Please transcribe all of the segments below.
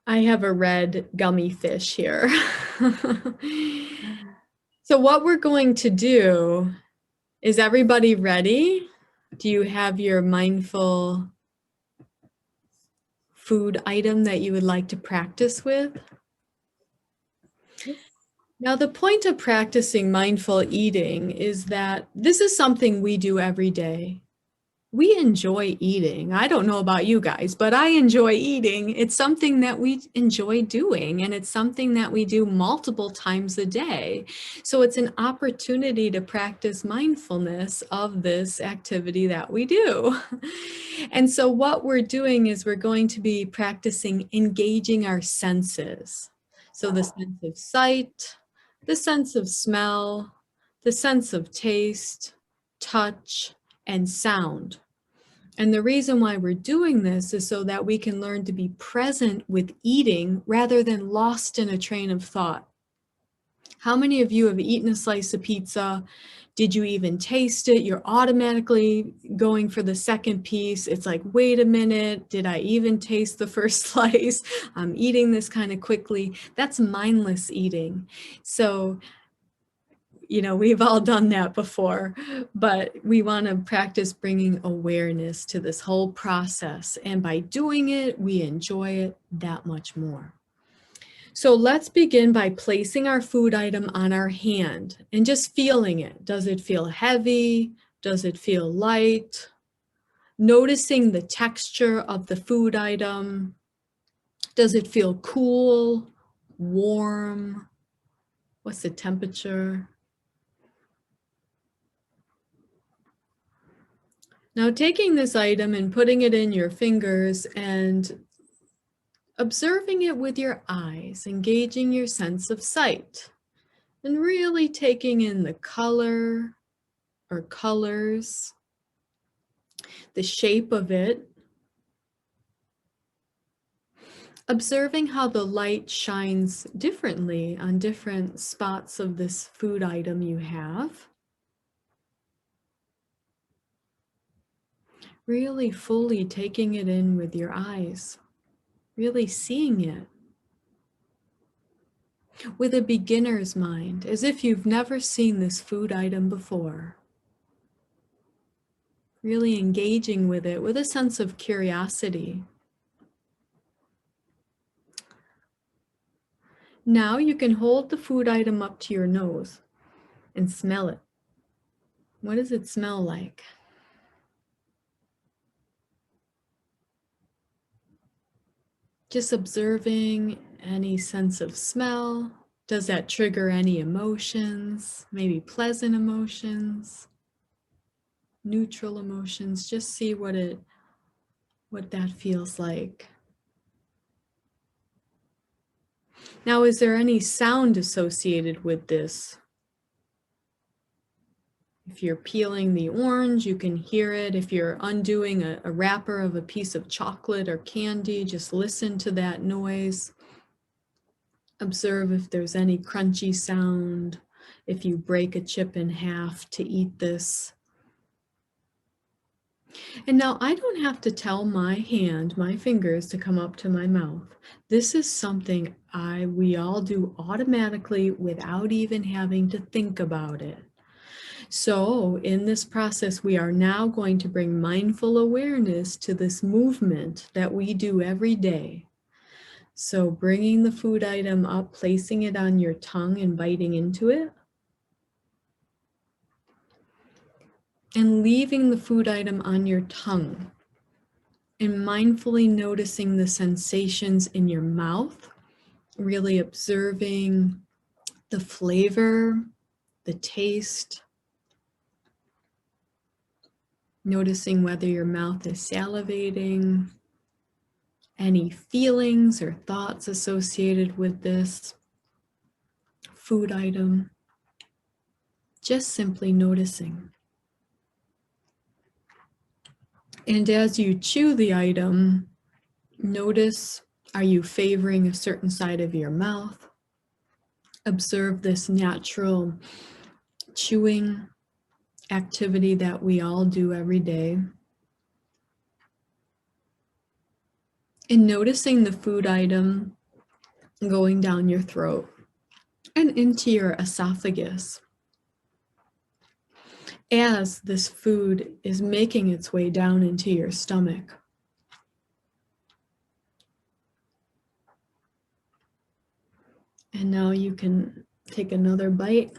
I have a red gummy fish here. So what we're going to do, is everybody ready? Do you have your mindful food item that you would like to practice with? Now, the point of practicing mindful eating is that this is something we do every day. We enjoy eating. I don't know about you guys, but I enjoy eating. It's something that we enjoy doing, and it's something that we do multiple times a day. So it's an opportunity to practice mindfulness of this activity that we do. And so what we're doing is we're going to be practicing engaging our senses. So the sense of sight, the sense of smell, the sense of taste, touch, and sound. And the reason why we're doing this is so that we can learn to be present with eating rather than lost in a train of thought. How many of you have eaten a slice of pizza? Did you even taste it? You're automatically going for the second piece. It's like, wait a minute, did I even taste the first slice? I'm eating this kind of quickly. That's mindless eating. So we've all done that before, but we want to practice bringing awareness to this whole process. And by doing it, we enjoy it that much more. So let's begin by placing our food item on our hand and just feeling it. Does it feel heavy? Does it feel light? Noticing the texture of the food item. Does it feel cool, warm? What's the temperature? Now taking this item and putting it in your fingers and observing it with your eyes, engaging your sense of sight, and really taking in the color or colors, the shape of it, observing how the light shines differently on different spots of this food item you have. Really fully taking it in with your eyes, really seeing it with a beginner's mind, as if you've never seen this food item before. Really engaging with it with a sense of curiosity. Now you can hold the food item up to your nose and smell it. What does it smell like? Just observing any sense of smell. Does that trigger any emotions? Maybe pleasant emotions, neutral emotions. Just see what that feels like. Now, is there any sound associated with this? If you're peeling the orange, you can hear it. If you're undoing a wrapper of a piece of chocolate or candy, just listen to that noise. Observe if there's any crunchy sound, if you break a chip in half to eat this. And now I don't have to tell my fingers to come up to my mouth. This is something we all do automatically without even having to think about it. So in this process, we are now going to bring mindful awareness to this movement that we do every day. So bringing the food item up, placing it on your tongue and biting into it. And leaving the food item on your tongue. And mindfully noticing the sensations in your mouth, really observing the flavor, the taste, noticing whether your mouth is salivating, any feelings or thoughts associated with this food item, just simply noticing. And as you chew the item, notice, are you favoring a certain side of your mouth? Observe this natural chewing activity that we all do every day. and noticing the food item going down your throat and into your esophagus as this food is making its way down into your stomach. And now you can take another bite.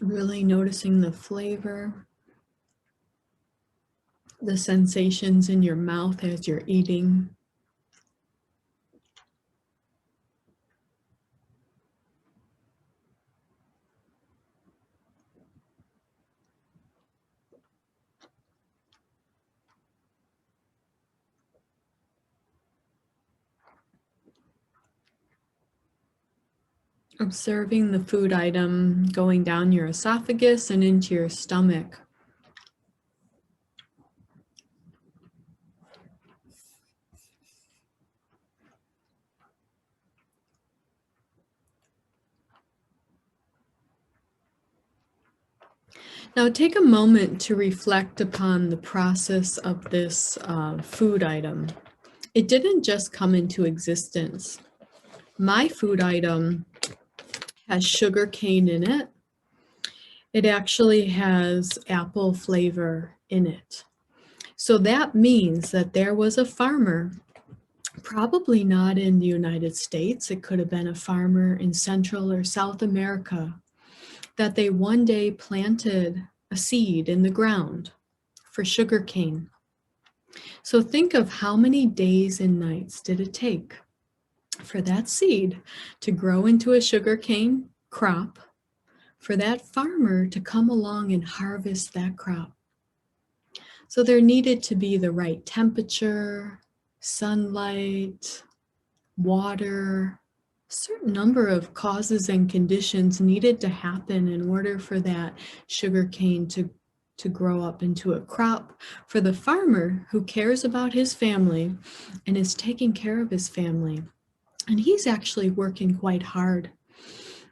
Really noticing the flavor, the sensations in your mouth as you're eating. Observing the food item going down your esophagus and into your stomach. Now take a moment to reflect upon the process of this food item. It didn't just come into existence. My food item has sugar cane in it. It actually has apple flavor in it. So that means that there was a farmer, probably not in the United States, it could have been a farmer in Central or South America, that they one day planted a seed in the ground for sugarcane. So think of how many days and nights did it take for that seed to grow into a sugarcane crop, for that farmer to come along and harvest that crop. So there needed to be the right temperature, sunlight, water, a certain number of causes and conditions needed to happen in order for that sugarcane to grow up into a crop for the farmer who cares about his family and is taking care of his family. And he's actually working quite hard.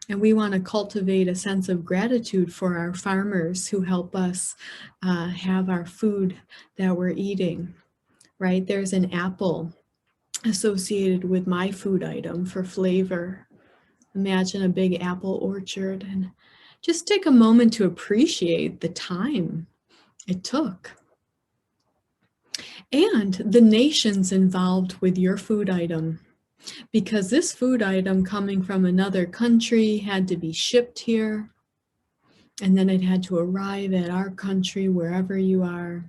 And we want to cultivate a sense of gratitude for our farmers who help us have our food that we're eating, right? There's an apple associated with my food item for flavor. Imagine a big apple orchard and just take a moment to appreciate the time it took. And the nations involved with your food item, because this food item coming from another country had to be shipped here, and then it had to arrive at our country, wherever you are.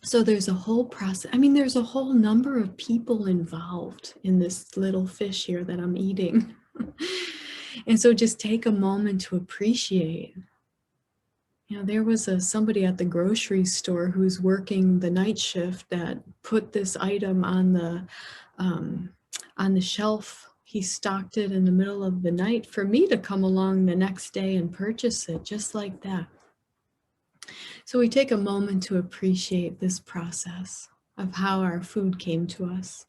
So there's a whole process. I mean, there's a whole number of people involved in this little fish here that I'm eating. And so just take a moment to appreciate. You know, there was somebody at the grocery store who's working the night shift that put this item on the shelf. He stocked it in the middle of the night for me to come along the next day and purchase it just like that. So we take a moment to appreciate this process of how our food came to us.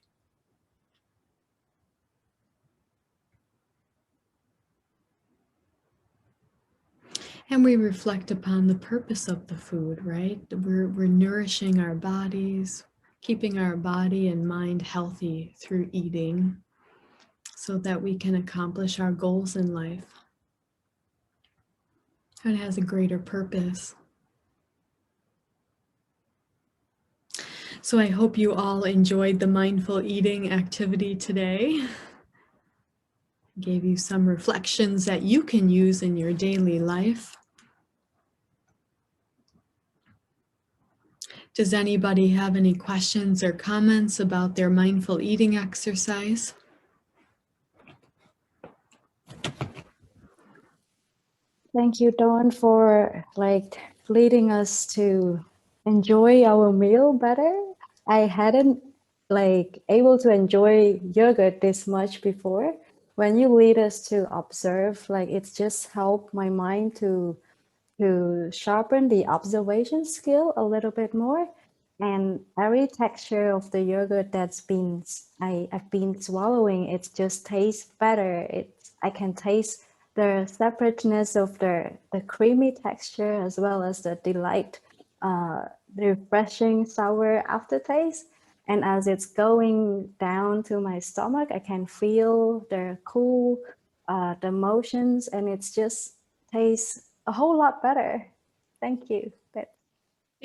And we reflect upon the purpose of the food, right? We're nourishing our bodies, keeping our body and mind healthy through eating so that we can accomplish our goals in life. It has a greater purpose. So I hope you all enjoyed the mindful eating activity today. Gave you some reflections that you can use in your daily life. Does anybody have any questions or comments about their mindful eating exercise? Thank you, Dawn, for leading us to enjoy our meal better. I hadn't able to enjoy yogurt this much before. When you lead us to observe, it's just helped my mind to sharpen the observation skill a little bit more. and every texture of the yogurt I've been swallowing, it just tastes better. I can taste the separateness of the creamy texture as well as the the refreshing sour aftertaste. And as it's going down to my stomach, I can feel the cool, the motions, and it's just tastes a whole lot better. Thank you.